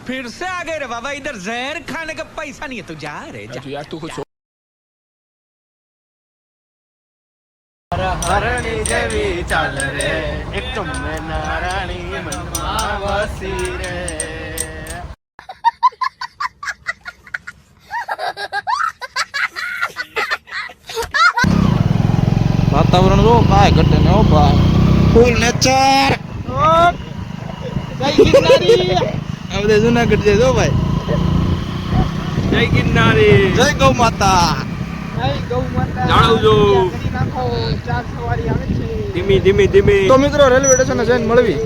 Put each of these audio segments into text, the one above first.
फिर से आ गए रे बाबा, इधर जहर खाने का पैसा नहीं है, तू जा रे जा। यार तू कुछ હરણી જેવી ચાલ રે એક તો મેં નારાણી મનમાં વસી રે. વાતાવરણ જો કાય ઘટે ને ઓ ભાઈ ફૂલ નેચર જય ગિરનારી. આ બધે જુનાગઢ છે જો ભાઈ. જય ગિરનારી. જય ગૌ માતા. જય ગૌ માતા. જાળવજો. કરી નાખો, ચાર સવારી આવે છે. ધીમી ધીમી ધીમી. તો મિત્રો રેલવે સ્ટેશને જઈને મળવી.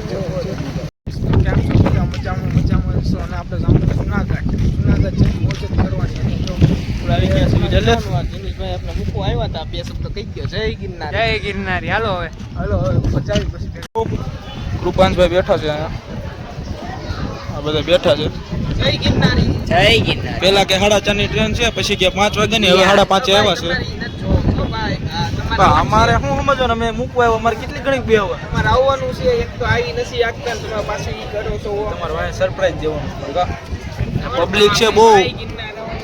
કેમ છો બધા? મજામાં છો? અને આપણે જવાનું જુનાગઢ જઈને મોજ જ કરવાની. અને જો આવી ગયા છે જલ્દી. દિનેશભાઈ આપણે મૂકવા આવ્યા હતા, બે શબ્દ કહી ગયો. જય ગિરનારી. जय गिरनारी, हालो હવે. હાલો હવે પચાવી પછી કૃપાંશભાઈ બેઠા છે અહીંયા. આ બધા બેઠા છે. જય ગિરનારી. जय गिरनारी. પેલા કે 4:30 ની ટ્રેન છે, પછી કે 5 વાગે ની, હવે 5:30 આવ્યા છે. અમારે શું સમજો ને, અમે મૂકવા આવ્યો, અમારે કેટલી ઘણી બે આવે. અમારે આવવાનું છે, એક તો આવી નથી આગતા ને તમારા પાસે ઈ કરો તો તમારે વાય સરપ્રાઈઝ દેવાનું. પબ્લિક છે બહુ,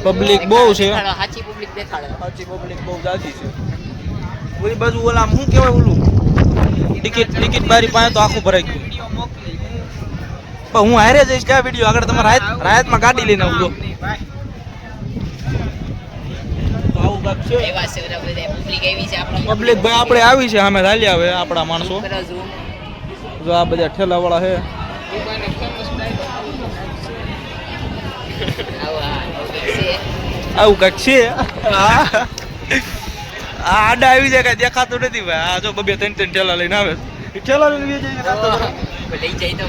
પબ્લિક બહુ છે. સાચી પબ્લિક દેખાડે. સાચી પબ્લિક બહુ જાજી છે. ઓલી બાજુ ઓલા શું કહેવાય ઓલું ટિકિટ બારી પાસે તો આખું ભરાઈ ગયું. વિડિયો મોકલી. પણ હું હારે જઈશ ક્યાં વિડીયો આગળ તમારે રાયતમાં ગાડી લઈને આવજો. નહીં ભાઈ. તો આવું કાક છે. એવા છે બધા પબ્લિક આવી છે આપણે. પબ્લિક ભાઈ આપણે આવી છે, સામે ચાલ્યા આવે આપણા માણસો. જો આ બધા ઠેલા વાળા છે. દુકાને famous આવું કાક છે. હા આડા આવી જાય કઈ દેખાતું નથી ભાઈ. આ જો 2-3 ઠેલા લઈને આવે. ઠેલા લઈને લઈ જાય લઈ જાય તો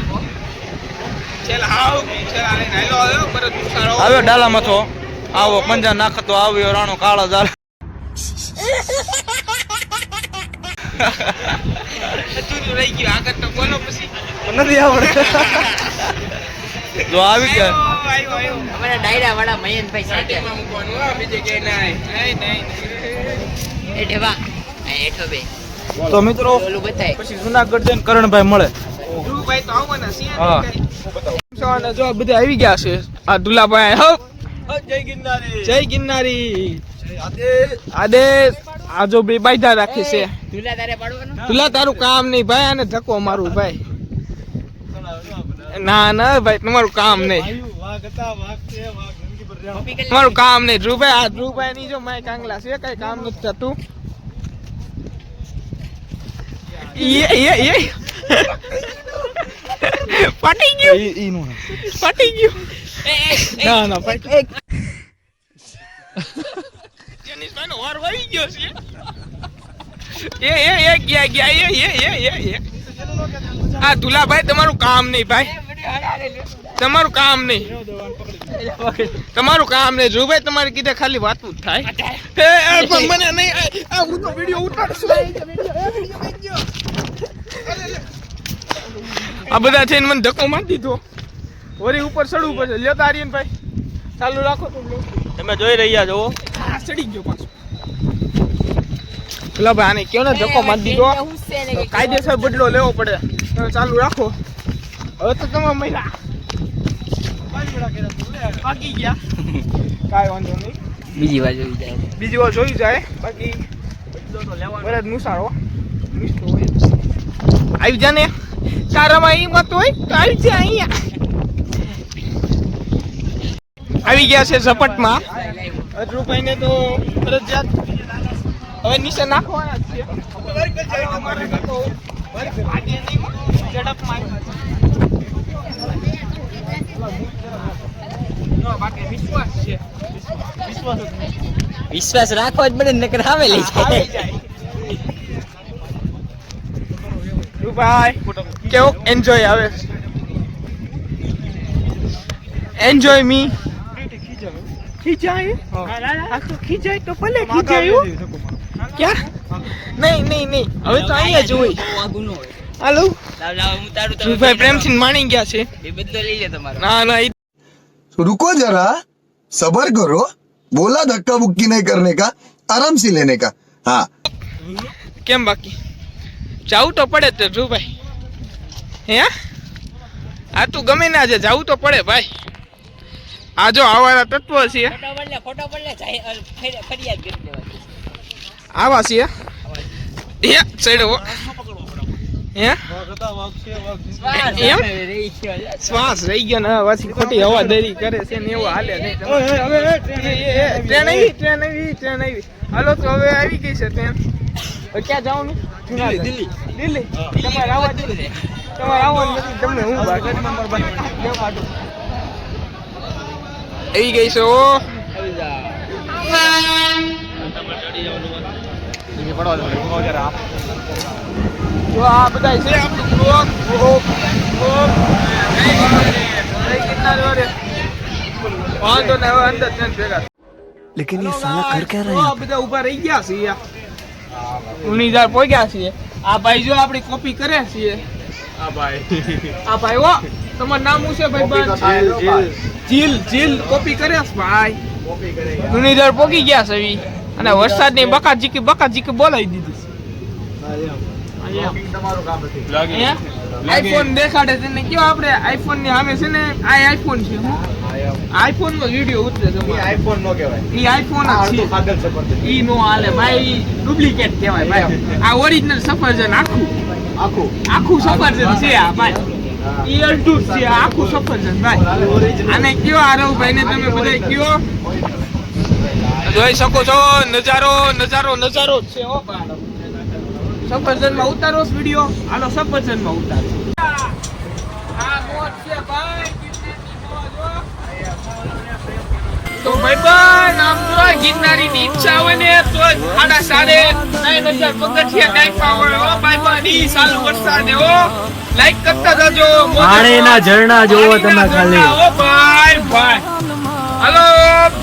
ચાલ આવ ચાલ આલે નાઈલો આવ્યો બરત સારો આવ્યો ડાલા મથો. આવો પંજા નાખતો આવ્યો રાણો કાળો જાલ. તું રહી ગયો આગળ તો બોલો પછી. નથી આવડે. જો આવી ગયા. આવ્યો અમારા ડાયરા વાળા મયનભાઈ સાથે ગાડીમાં મૂકવાનું હો, બીજે કે નહીં. એ ઢેવા એઠો બે તો મિત્રો ઓલું બતાય. પછી જુનાગઢ જઈને કરણભાઈ મળે. ધ્રુવભાઈ તો આવવાના છે. હા. અને જો બધા આવી ગયા છે. આ દુલાભાઈ હો જય ગિરનારી. જય ગિરનારી. આદેશ. આદેશ. આ જો બે બાયધા રાખે છે. તુલા તારે પાડવાનું. તુલા તારું કામ નહીં ભાઈ, આને ધક્કો મારું ભાઈ. ના ના ભાઈ તમારું કામ નહીં, તમારું કામ નહીં. ધ્રુવભાઈ આ ધ્રુવભાઈ ની જો માય કાંગલા છે, કઈ કામ નથી થતું. ફાટી ગયું, ફાટી ગયું. ના ના ભાઈ જનીશભાઈ નો વાર વળી ગયો છે. એ ગયા આ દુલાભાઈ તમારું કામ નહીં ભાઈ, તમારું કામ નહીં, તમારું કામ નહીં. ધ્રુવભાઈ તમારે કીધે ખાલી વાતું જ થાય. પણ મને નહીં, હું તો વિડીયો ઉતારશું. આ બધા થઈને મને ધક્કો મારી દીધો. વળી ઉપર ચડવું પડશે. લ્યો તારીન ભાઈ ચાલુ રાખો. તમે જોઈ રહ્યા છો. હા ચડી ગયો પાછો. પેલા ભાઈ આને કયો ને ધક્કો મારી દીધો, તો કાયદેસર બદલો લેવો પડે. તમે ચાલુ રાખો. હવે તો તમે મહિલા બાકી ગયા, કાંઈ વાંધો નહીં. બીજી વાર જોઈ જાય. બીજી વાર જોઈ જાય. બાકી બરાબર મુસારો મિસ્ટો હોય. આવી જા ને, તારામાં ઈ મત હોય તો આવી જા અહીંયા. આવી ગયા છે ઝપટમાં. ધ્રુવભાઈને તો ફરજિયાત હવે નીચે નાખવાના જ છે. ઝડપમાં બાકી વિશ્વાસ છે. વિશ્વાસ રાખવો જ પડે, નકર આવે લઈ જાય. ભાઈ કેવો એન્જોય આવે? એન્જોય મી. ખીચાય આખો ખીચાય તો ભલે ખીચાય. ક્યાં? નહીં નહીં નહીં, હવે તો અહીંયા જ હોય. હાલો ભાઈ પ્રેમથી માણી ગયા છે. એ બદલો લઈ લે તમારો. ના ના रुको जरा सबर करो, बोला धक्का बुक्की नहीं करने का, आराम से लेने का. हाँ કેમ બાકી જાવું તો પડે તો ધ્રુવભાઈ. હે આ તું ગમે ના આજે જાવું તો પડે ભાઈ. આ જો આવા તત્વો છે ફોટો પડલે ફરિયાદ કરી દેવાની. આવા છે એ ચડો હે એમ શ્વાસ રહી ગયો ને પછી ખોટી હવા દરી કરે છે ને એવું હાલે નહીં. ટ્રેન આવી હાલો તો હવે આવી ગઈ છે ટ્રેન. હવે ક્યાં જવાનું? દિલ્હી. તમારે આવવા નથી. તમને હું આવી ગઈ છે ઓ જો આ બધા છે આપણું બ્લોક વાંધો ને હવે અંદર છે ભેગા. लेकिन ये साला कर क्या रहा है? આ બધા ઉભા રહી ગયા છે. 19,000 પહોંચ્યા છીએ. આ ભાઈ જો આપણી કોપી કરે છે. આ ભાઈ ઓ તમારું નામ શું છે ભાઈ? જીલ કોપી કરે છે ભાઈ. 19,000 પોગી ગયા છે ઈ. અને વરસાદ ની બકાજીકી બોલાવી દીધી છે. આઈફોન દેખાડે છે ને કયો આપણે આઈફોન ની સામે છે ને આ આઈફોન છે. આઈફોન નો વિડિયો ઉતરે છે. આઈફોન નો કહેવાય, ઈ આઈફોન જ છે. ઈ નો હાલે ભાઈ, ડુપ્લિકેટ કહેવાય ભાઈ. આ ઓરિજિનલ સફરજન આખું સફરજન છે આ ભાઈ. ઈ અડધું છે આખું સફરજન ભાઈ. આને કયો આરવ ભાઈ ને તમે બધા કયો જોઈ શકો છો. નજારો જ છે હો ભાઈ. સફરજન માં ઉતારો વિડિયો. હાલો સફરજન માં ઉતારો. આ મોજ છે ભાઈ. તો ભાઈ નામ જો ગિરનારી ની ઈચ્છા હોય ને તો 9,500 પગથિયા નાખ્યા હોય હો ભાઈ. ની સાલ વરસાદ હો. લાઈક કરતા જાજો. પાણીના ઝરણા જોવો તમે ખાલી. ઓ ભાઈ હાલો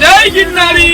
જય ગિરનારી.